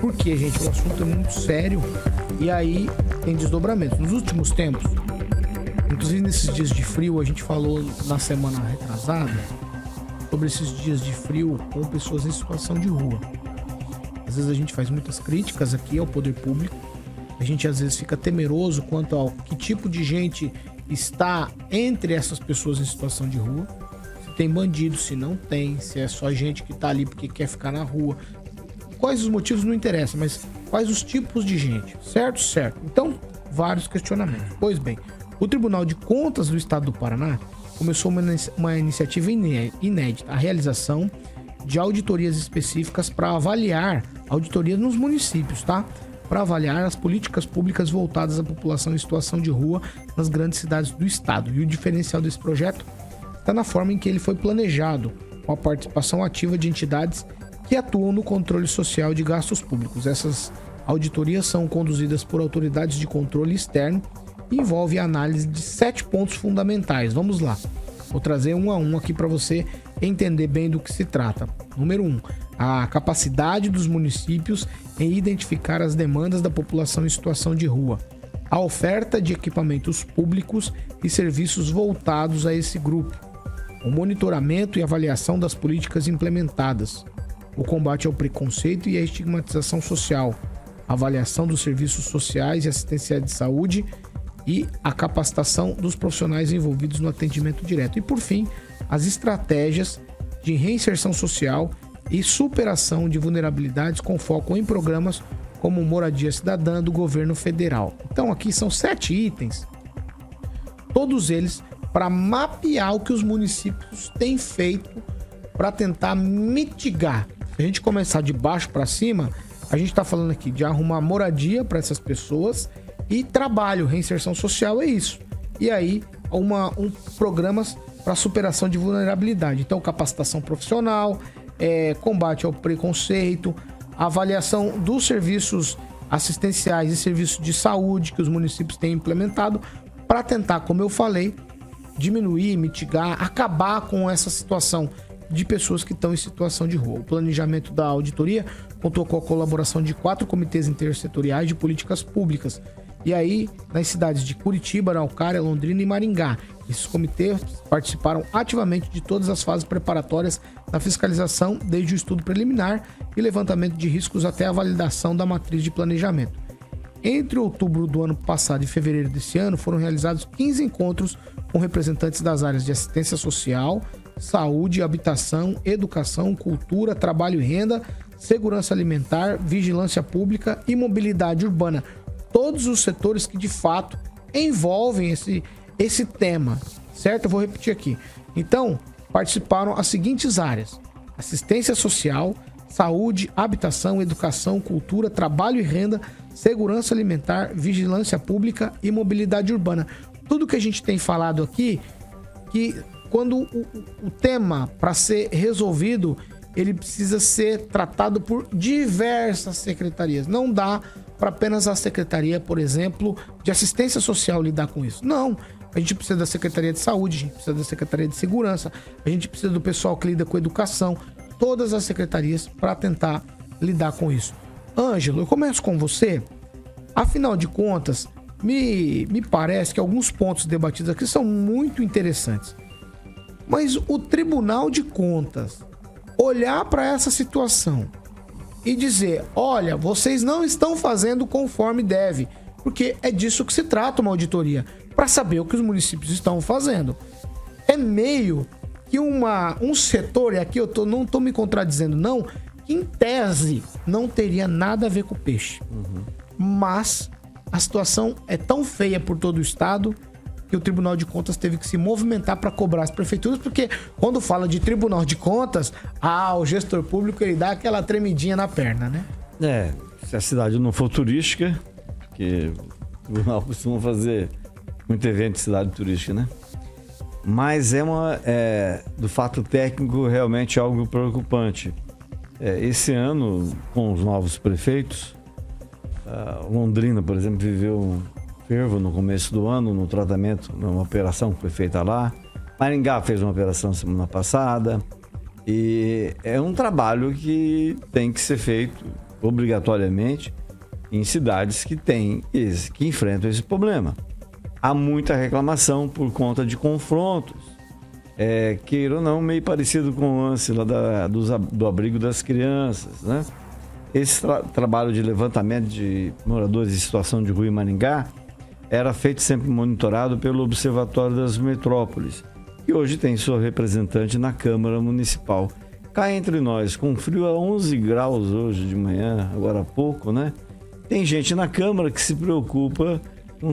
Porque, gente, o assunto é muito sério e aí tem desdobramentos. Nos últimos tempos, inclusive nesses dias de frio, a gente falou na semana retrasada sobre esses dias de frio com pessoas em situação de rua. Às vezes a gente faz muitas críticas aqui ao poder público. A gente às vezes fica temeroso quanto ao que tipo de gente está entre essas pessoas em situação de rua. Se tem bandido, se não tem, se é só gente que tá ali porque quer ficar na rua. Quais os motivos não interessa, mas quais os tipos de gente, certo? Certo. Então, vários questionamentos. Pois bem, o Tribunal de Contas do Estado do Paraná começou uma iniciativa inédita, a realização de auditorias específicas para avaliar, auditorias nos municípios, tá? Para avaliar as políticas públicas voltadas à população em situação de rua nas grandes cidades do estado. E o diferencial desse projeto está na forma em que ele foi planejado, com a participação ativa de entidades que atuam no controle social de gastos públicos. Essas auditorias são conduzidas por autoridades de controle externo e envolvem a análise de 7 pontos fundamentais. Vamos lá. Vou trazer um a um aqui para você entender bem do que se trata. Número 1. A capacidade dos municípios em identificar as demandas da população em situação de rua. A oferta de equipamentos públicos e serviços voltados a esse grupo. O monitoramento e avaliação das políticas implementadas. O combate ao preconceito e à estigmatização social. A avaliação dos serviços sociais e assistenciais de saúde e a capacitação dos profissionais envolvidos no atendimento direto. E, por fim, as estratégias de reinserção social e superação de vulnerabilidades com foco em programas como Moradia Cidadã do governo federal. Então, aqui são 7 itens, todos eles para mapear o que os municípios têm feito para tentar mitigar. Se a gente começar de baixo para cima, a gente está falando aqui de arrumar moradia para essas pessoas e trabalho, reinserção social, é isso. E aí, programas para superação de vulnerabilidade. Então, capacitação profissional, combate ao preconceito, avaliação dos serviços assistenciais e serviços de saúde que os municípios têm implementado para tentar, como eu falei, diminuir, mitigar, acabar com essa situação de pessoas que estão em situação de rua. O planejamento da auditoria contou com a colaboração de 4 comitês intersetoriais de políticas públicas. E aí, nas cidades de Curitiba, Araucária, Londrina e Maringá. Esses comitês participaram ativamente de todas as fases preparatórias da fiscalização, desde o estudo preliminar e levantamento de riscos até a validação da matriz de planejamento. Entre outubro do ano passado e fevereiro desse ano, foram realizados 15 encontros com representantes das áreas de assistência social, saúde, habitação, educação, cultura, trabalho e renda, segurança alimentar, vigilância pública e mobilidade urbana. Todos os setores que de fato envolvem esse tema, certo? Eu vou repetir aqui. Então, participaram as seguintes áreas: assistência social, saúde, habitação, educação, cultura, trabalho e renda, segurança alimentar, vigilância pública e mobilidade urbana. Tudo que a gente tem falado aqui, que quando o tema para ser resolvido, ele precisa ser tratado por diversas secretarias. Não dá para apenas a Secretaria, por exemplo, de Assistência Social lidar com isso. Não. A gente precisa da Secretaria de Saúde, a gente precisa da Secretaria de Segurança, a gente precisa do pessoal que lida com educação, todas as secretarias para tentar lidar com isso. Ângelo, eu começo com você. Afinal de contas, me parece que alguns pontos debatidos aqui são muito interessantes. Mas o Tribunal de Contas olhar para essa situação e dizer: olha, vocês não estão fazendo conforme deve, porque é disso que se trata uma auditoria, para saber o que os municípios estão fazendo. É meio que um setor, e aqui não estou me contradizendo não, que em tese não teria nada a ver com o peixe. Mas a situação é tão feia por todo o estado que o Tribunal de Contas teve que se movimentar para cobrar as prefeituras, porque quando fala de Tribunal de Contas, o gestor público ele dá aquela tremidinha na perna, né? Se a cidade não for turística, que o tribunal costuma fazer muito evento de cidade turística, né? Mas do fato técnico, realmente algo preocupante. Esse ano, com os novos prefeitos, Londrina, por exemplo, viveu um fervo no começo do ano, no tratamento, numa operação que foi feita lá. Maringá fez uma operação semana passada. E é um trabalho que tem que ser feito obrigatoriamente em cidades que enfrentam esse problema. Há muita reclamação por conta de confrontos, queira ou não, meio parecido com o lance lá do abrigo das crianças, né? Esse trabalho de levantamento de moradores em situação de rua em Maringá era feito sempre monitorado pelo Observatório das Metrópoles, que hoje tem sua representante na Câmara Municipal. Cá entre nós, com frio a 11 graus hoje de manhã, agora há pouco, né? Tem gente na Câmara que se preocupa com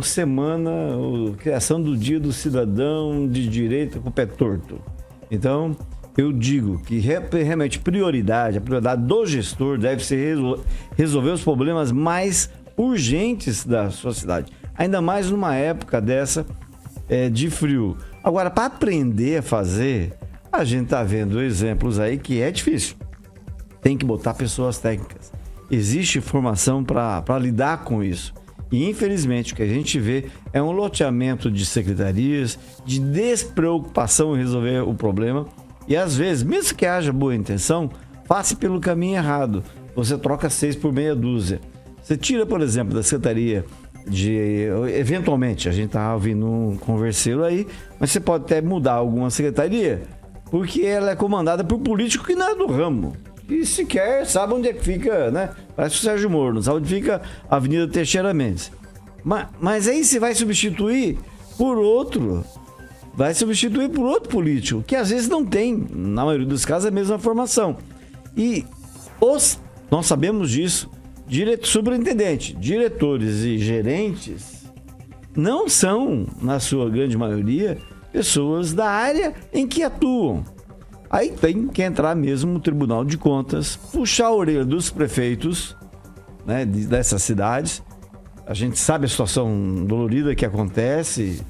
criação do Dia do Cidadão de Direito com o pé torto. Então, eu digo que realmente a prioridade do gestor deve ser resolver os problemas mais urgentes da sua cidade. Ainda mais numa época dessa de frio. Agora, para aprender a fazer, a gente está vendo exemplos aí que é difícil. Tem que botar pessoas técnicas. Existe formação para lidar com isso. E, infelizmente, o que a gente vê é um loteamento de secretarias, de despreocupação em resolver o problema. E, às vezes, mesmo que haja boa intenção, passe pelo caminho errado. Você troca 6 por meia dúzia. Você tira, por exemplo, da secretaria eventualmente, a gente está ouvindo um converseiro aí, mas você pode até mudar alguma secretaria, porque ela é comandada por político que não é do ramo. E sequer sabe onde é que fica, né? Parece o Sérgio Moro, não sabe onde fica a Avenida Teixeira Mendes. Mas aí você vai substituir por outro. Vai substituir por outro político, que às vezes não tem, na maioria dos casos, a mesma formação. E nós sabemos disso. Superintendente, diretores e gerentes não são, na sua grande maioria, pessoas da área em que atuam. Aí tem que entrar mesmo no Tribunal de Contas, puxar a orelha dos prefeitos, né, dessas cidades. A gente sabe a situação dolorida que acontece,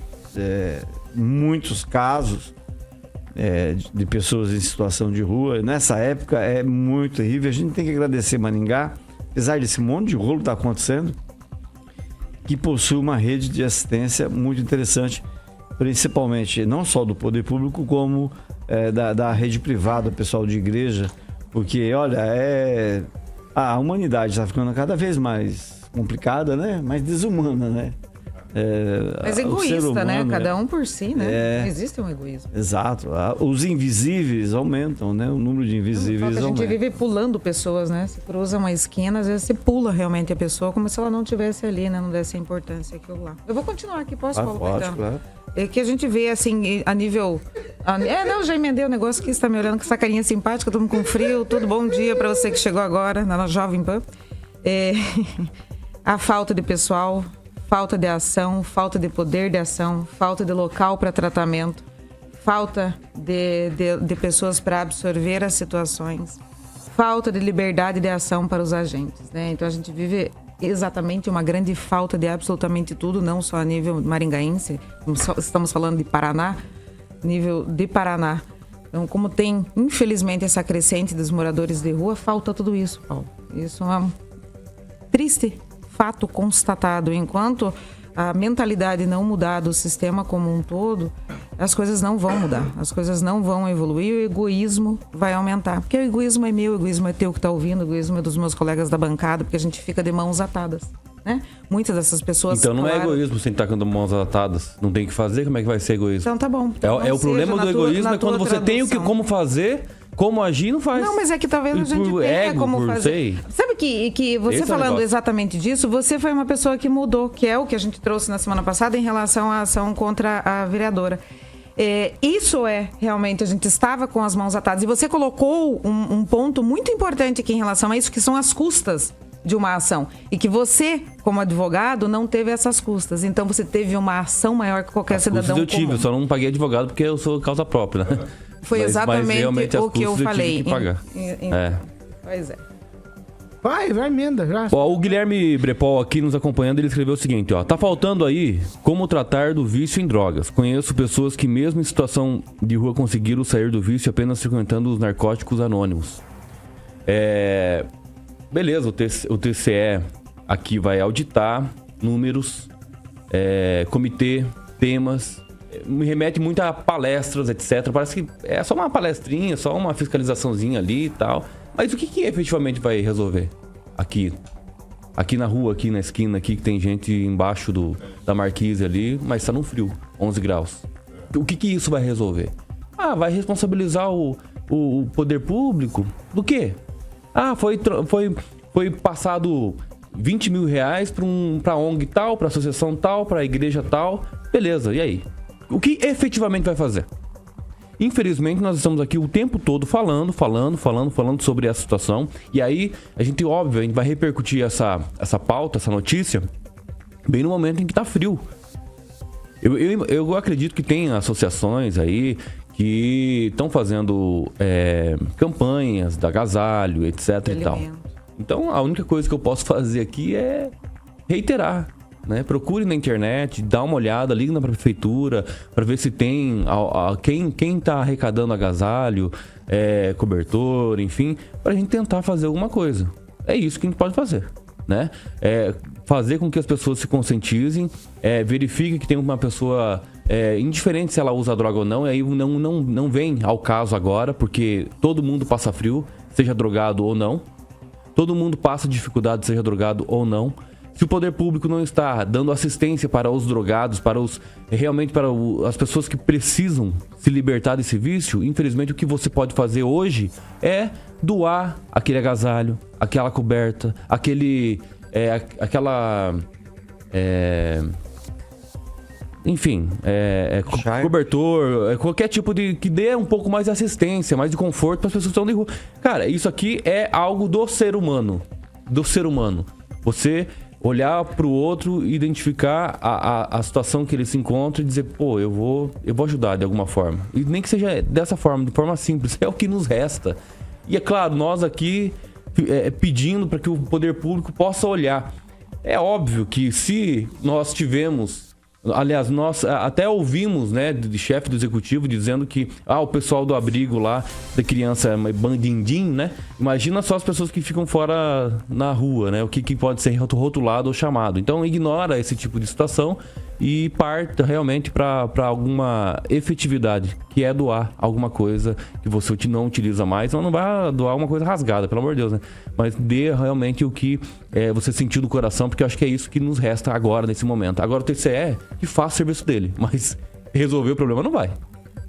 muitos casos de pessoas em situação de rua. Nessa época é muito terrível. A gente tem que agradecer Maringá, apesar desse monte de rolo que está acontecendo, que possui uma rede de assistência muito interessante, principalmente não só do poder público, como da rede privada, pessoal de igreja, porque, olha, a humanidade está ficando cada vez mais complicada, né? Mais desumana, né? Mas egoísta, humano, né? Cada um por si, né? Não existe um egoísmo. Exato. Os invisíveis aumentam, né? O número de invisíveis aumenta. A gente vive pulando pessoas, né? Você cruza uma esquina, às vezes você pula realmente a pessoa como se ela não estivesse ali, né? Não desse a importância aquilo lá. Eu vou continuar aqui, posso, Paulo? Pode, claro. É que a gente vê, assim, a nível... não, já emendei o negócio que você está me olhando com essa carinha simpática, todo mundo com frio, tudo bom dia para você que chegou agora na Jovem Pan. A falta de pessoal, falta de ação, falta de poder de ação, falta de local para tratamento, falta de pessoas para absorver as situações, falta de liberdade de ação para os agentes, né? Então a gente vive exatamente uma grande falta de absolutamente tudo, não só a nível maringaense, estamos falando de Paraná, nível de Paraná. Então, como tem, infelizmente, essa crescente dos moradores de rua, falta tudo isso, Paulo. Isso é um triste fato constatado. Enquanto a mentalidade não mudar do sistema como um todo, as coisas não vão mudar, as coisas não vão evoluir e o egoísmo vai aumentar. Porque o egoísmo é meu, o egoísmo é teu que está ouvindo, o egoísmo é dos meus colegas da bancada, porque a gente fica de mãos atadas, né? Muitas dessas pessoas... Então não é egoísmo sem estar com mãos atadas, não tem o que fazer, como é que vai ser egoísmo? Então tá bom. Então o problema do egoísmo é quando você tem como fazer... Como agir, não faz. Não, mas é que talvez a gente tenha como fazer. Sabe que você falando exatamente disso, você foi uma pessoa que mudou, que é o que a gente trouxe na semana passada em relação à ação contra a vereadora. Isso realmente, a gente estava com as mãos atadas. E você colocou um ponto muito importante aqui em relação a isso, que são as custas de uma ação. E que você, como advogado, não teve essas custas. Então você teve uma ação maior que qualquer cidadão comum. Eu tive, eu só não paguei advogado porque eu sou causa própria, né? Foi exatamente o que eu falei. Eu tive que pagar. Pois é. Vai emenda já. O Guilherme Brepol aqui nos acompanhando, ele escreveu o seguinte, tá faltando aí como tratar do vício em drogas. Conheço pessoas que mesmo em situação de rua conseguiram sair do vício apenas frequentando os narcóticos anônimos. Beleza, o TCE aqui vai auditar números, comitê, temas... Me remete muito a palestras, etc. Parece que é só uma palestrinha, só uma fiscalizaçãozinha ali e tal. Mas o que efetivamente vai resolver? aqui na rua, aqui na esquina, aqui que tem gente embaixo da marquise ali, mas tá no frio, 11 graus. O que isso vai resolver? Vai responsabilizar o poder público? Do quê? Foi passado 20 mil reais pra ONG tal, pra associação tal, pra igreja tal. Beleza, e aí? O que efetivamente vai fazer? Infelizmente, nós estamos aqui o tempo todo falando sobre essa situação. E aí, a gente vai repercutir essa pauta, essa notícia, bem no momento em que tá frio. Eu acredito que tem associações aí que estão fazendo campanhas de agasalho, etc e tal. Então, a única coisa que eu posso fazer aqui é reiterar, né? Procure na internet, dá uma olhada, liga na prefeitura para ver se tem quem está arrecadando agasalho, cobertor, enfim, para a gente tentar fazer alguma coisa. É isso que a gente pode fazer, né? Fazer com que as pessoas se conscientizem, verifique que tem uma pessoa indiferente se ela usa droga ou não, e aí não vem ao caso agora, porque todo mundo passa frio, seja drogado ou não. Todo mundo passa dificuldade, seja drogado ou não. Se o poder público não está dando assistência para os drogados, realmente para as pessoas que precisam se libertar desse vício, infelizmente o que você pode fazer hoje é doar aquele agasalho, aquela coberta, cobertor, qualquer tipo que dê um pouco mais de assistência, mais de conforto para as pessoas que estão de rua. Cara, isso aqui é algo do ser humano. Você olhar para o outro, identificar a situação que ele se encontra e dizer, pô, eu vou ajudar de alguma forma. E nem que seja dessa forma, de forma simples, é o que nos resta. E é claro, nós aqui pedindo para que o poder público possa olhar. É óbvio que se nós tivemos... Aliás, nós até ouvimos, né, de chefe do executivo dizendo que o pessoal do abrigo lá, da criança bandindim, né? Imagina só as pessoas que ficam fora na rua, né? O que pode ser rotulado ou chamado. Então, ignora esse tipo de situação e parta realmente para alguma efetividade, que é doar alguma coisa que você não utiliza mais. Não vai doar uma coisa rasgada, pelo amor de Deus, né? Mas dê realmente o que você sentiu do coração, porque eu acho que é isso que nos resta agora, nesse momento. Agora o TCE, que faça o serviço dele, mas resolver o problema não vai.